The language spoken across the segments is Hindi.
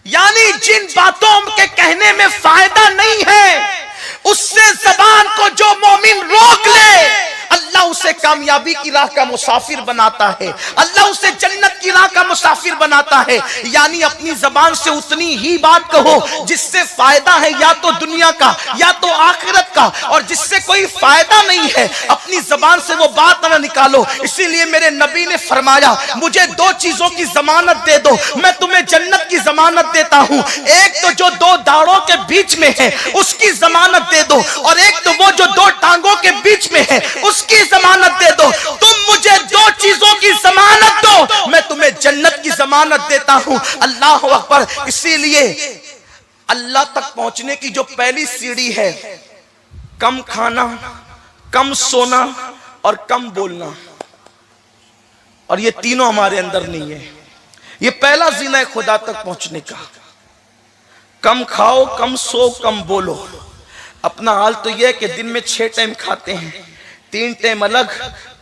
यानी जिन बातों के कहने में फायदा नहीं है उससे जबान को जो मोमिन रोक ले अल्लाह उसे कामयाबी की राह का मुसाफिर बनाता है, अल्लाह उसे जन्नत की राह का मुसाफिर बनाता है। यानी अपनी जबान से उतनी ही बात कहो जिससे फायदा है या तो दुनिया का या तो आखिरत का, और जिससे कोई फायदा नहीं है अपनी जबान से वो बात ना निकालो। इसीलिए मेरे नबी ने फरमाया मुझे दो चीजों की जमानत दे दो, मैं तुम्हें जन्नत की जमानत देता हूं। एक तो जो दो दाढ़ों के बीच में है उसकी जमानत दे दो, और एक तो वो जो दो टांगों के बीच में है उसकी जमानत दे दो। तुम मुझे दो चीजों की जमानत दो, मैं तुम्हें जन्नत की जमानत देता हूं। अल्लाह अकबर। इसीलिए अल्लाह तक पहुंचने की जो पहली सीढ़ी है, कम खाना, कम सोना और कम बोलना, और ये तीनों हमारे अंदर नहीं है। ये पहला जीना है खुदा तक पहुंचने का। कम खाओ, कम सो, कम बोलो। अपना हाल तो यह है कि दिन में 6 टाइम खाते हैं, 3 टाइम अलग।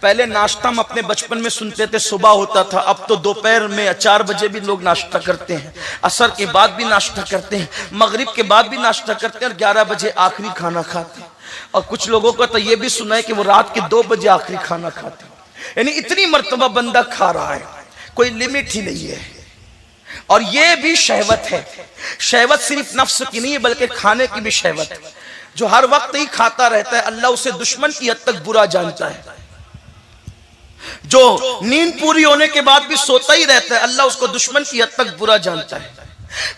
पहले नाश्ता हम अपने बचपन में सुनते थे सुबह होता था, अब तो दोपहर में 4 बजे भी लोग नाश्ता करते हैं, असर के बाद भी नाश्ता करते हैं, मगरिब के बाद भी नाश्ता करते हैं, और 11 बजे आखिरी खाना खाते हैं। और कुछ लोगों को तो यह भी सुना है कि वो रात के 2 बजे आखिरी खाना खाते हैं। यानी इतनी मर्तबा बंदा खा रहा है, कोई लिमिट ही नहीं है। और यह भी शहवत है। शहवत सिर्फ नफ्स की नहीं है बल्कि खाने की भी शहवत है। जो हर वक्त ही खाता रहता है अल्लाह उसे दुश्मन की हद तक बुरा जानता है। जो नींद पूरी होने के बाद भी सोता ही रहता है अल्लाह उसको दुश्मन की हद तक बुरा जानता है।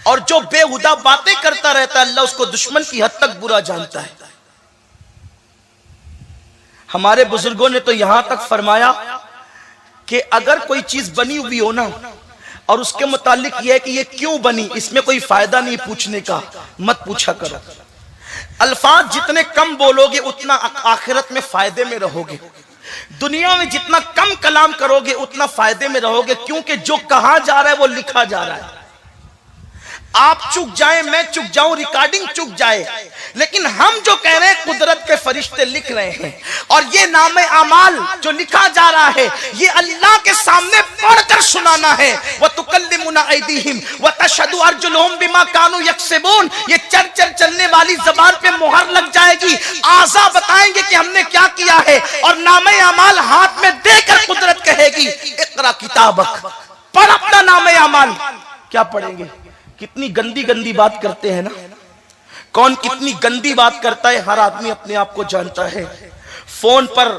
और जो बेहुदा बातें करता रहता है अल्लाह उसको दुश्मन की हद तक बुरा जानता है। हमारे बुजुर्गों ने तो यहां तक फरमाया कि अगर कोई चीज बनी हुई हो ना और उसके मुतालिक यह है कि ये क्यों बनी, इसमें कोई फायदा नहीं पूछने का, मत पूछा करो। अल्फाज जितने कम बोलोगे उतना आखिरत में फायदे में रहोगे। दुनिया में जितना कम कलाम करोगे उतना फायदे में रहोगे, क्योंकि जो कहा जा रहा है वो लिखा जा रहा है। आप चुक जाए, मैं चुक जाऊं, रिकॉर्डिंग चुक जाए, लेकिन हम जो कह रहे हैं कुदरत के फरिश्ते लिख रहे हैं। और ये नामे अमाल जो लिखा जा रहा है ये अल्लाह के सामने पढ़कर सुनाना है। व तुकल्लिमुना ऐदीहिम व तशहदु अर्जुलुहुम बिमा कानू यक्सिबून। ये चर चलने वाली जबान पे मोहर लग जाएगी, आज़ा बताएंगे कि हमने क्या किया है, और नामे अमाल हाथ में देकर कुदरत कहेगी इक़रा किताबक, पढ़ अपना नामे अमाल। क्या पढ़ेंगे? कितनी गंदी गंदी बात करते हैं ना। कौन कितनी गंदी बात करता है हर आदमी अपने आप को जानता है। फोन पर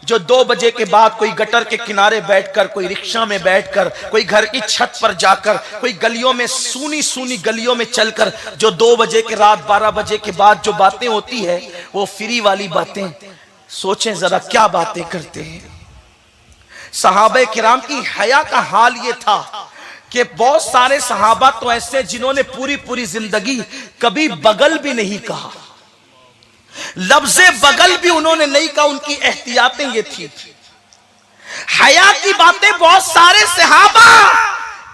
जो 2 बजे के बाद कोई गटर के किनारे बैठकर, कोई रिक्शा में बैठकर, कोई घर की छत पर जाकर, कोई गलियों में सूनी सूनी गलियों में चलकर जो 2 बजे के रात 12 बजे के बाद जो बातें होती है वो फ्री वाली बातें। सोचें जरा क्या बातें करते हैं। सहाबा किराम की हया का हाल ये था कि बहुत सारे सहाबा तो ऐसे जिन्होंने पूरी पूरी जिंदगी कभी बगल भी नहीं कहा, लफ्ज़े बगल भी उन्होंने नहीं कहा। उनकी एहतियातें ये थी। हया की बातें बहुत सारे सहाबा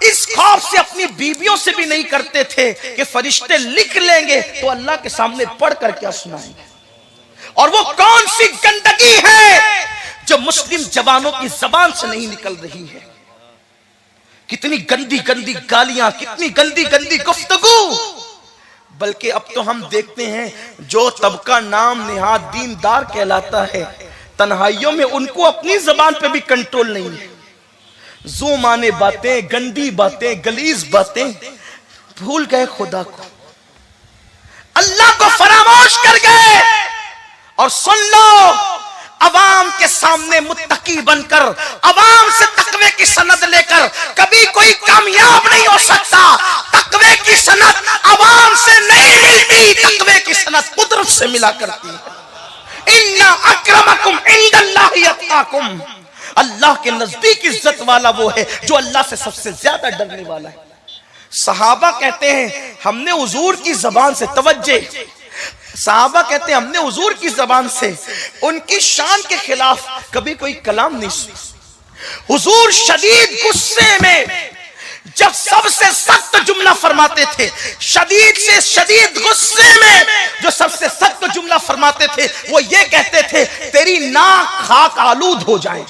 इस खौफ से अपनी बीवियों से भी नहीं करते थे कि फरिश्ते लिख लेंगे तो अल्लाह के सामने पढ़कर क्या सुनाएंगे। और वो कौन सी गंदगी है जो मुस्लिम जवानों की जबान से नहीं निकल रही है। कितनी गंदी गंदी गालियां, कितनी गंदी गंदी गुफ्तगू। बल्कि अब तो हम देखते हैं जो तबका नाम निहाद दीनदार कहलाता है, तन्हाइयों में उनको अपनी जबान पे भी कंट्रोल नहीं है। ज़ुमाने बातें, गंदी बातें, गलीज बातें, भूल गए खुदा को, अल्लाह को फरामोश कर गए। और सुन लो, अवाम के सामने मुत्तकी बनकर, अवाम से तकवे की सनद लेकर कभी कोई कामयाब नहीं हो सकता। तकवे की सनद अवाम से नहीं मिलती, तकवे की सनद कुदरत से मिला करती है। इन्ना अक्रमकुम इंदल्लाहि अत्काकुम। अल्लाह के नजदीक इज्जत वाला वो है जो अल्लाह से सबसे ज्यादा डरने वाला है। सहाबा कहते हैं हमने हुजूर की जबान से, तवज्जे, सहाबा कहते हैं हमने हुजूर की जबान से उनकी शान के खिलाफ कभी कोई कलाम नहीं सुना। हुजूर शदीद गुस्से में जब सबसे सख्त जुमला फरमाते थे, शदीद से शदीद गुस्से में जो सबसे सख्त जुमला फरमाते थे वो ये कहते थे तेरी नाक खाक आलूद हो जाए।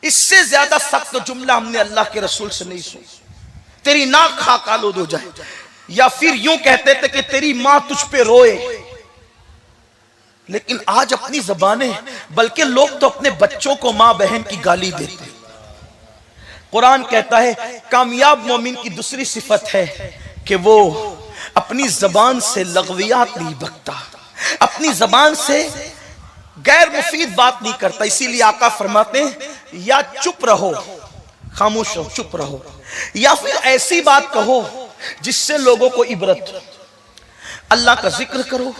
इससे ज्यादा सख्त जुमला हमने अल्लाह के रसूल से नहीं सुना। तेरी नाक खाक आलूद हो जाए, या फिर यूं कहते थे कि तेरी मां तुझ पे रोए। लेकिन आज अपनी जबानें, बल्कि लोग तो अपने बच्चों को मां बहन की गाली देते। कुरान कहता है कामयाब मोमिन की दूसरी सिफत है कि वो अपनी जबान से लग़वियात नहीं बकता, अपनी जबान से गैर मुफीद बात नहीं करता। इसीलिए आका फरमाते हैं या चुप रहो, खामोश रहो, चुप रहो, या फिर ऐसी बात कहो जिससे लोगों को इबरत। अल्लाह का जिक्र करो,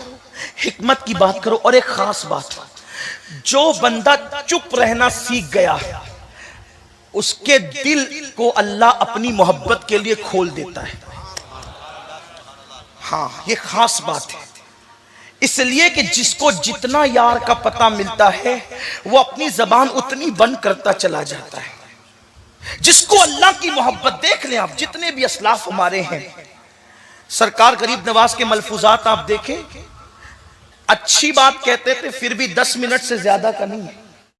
हिकमत की बात करो। और एक खास बात, जो बंदा चुप रहना सीख गया उसके दिल को अल्लाह अपनी मोहब्बत के लिए खोल देता है। हाँ, ये खास बात है। इसलिए कि जिसको जितना यार का पता मिलता है वो अपनी जबान उतनी बंद करता चला जाता है। जिसको अल्लाह की मोहब्बत, देख लें आप, जितने भी असलाफ हमारे हैं, सरकार गरीब नवाज के मलफूजात आप देखें, अच्छी बात कहते थे फिर भी 10 मिनट से ज्यादा का नहीं है।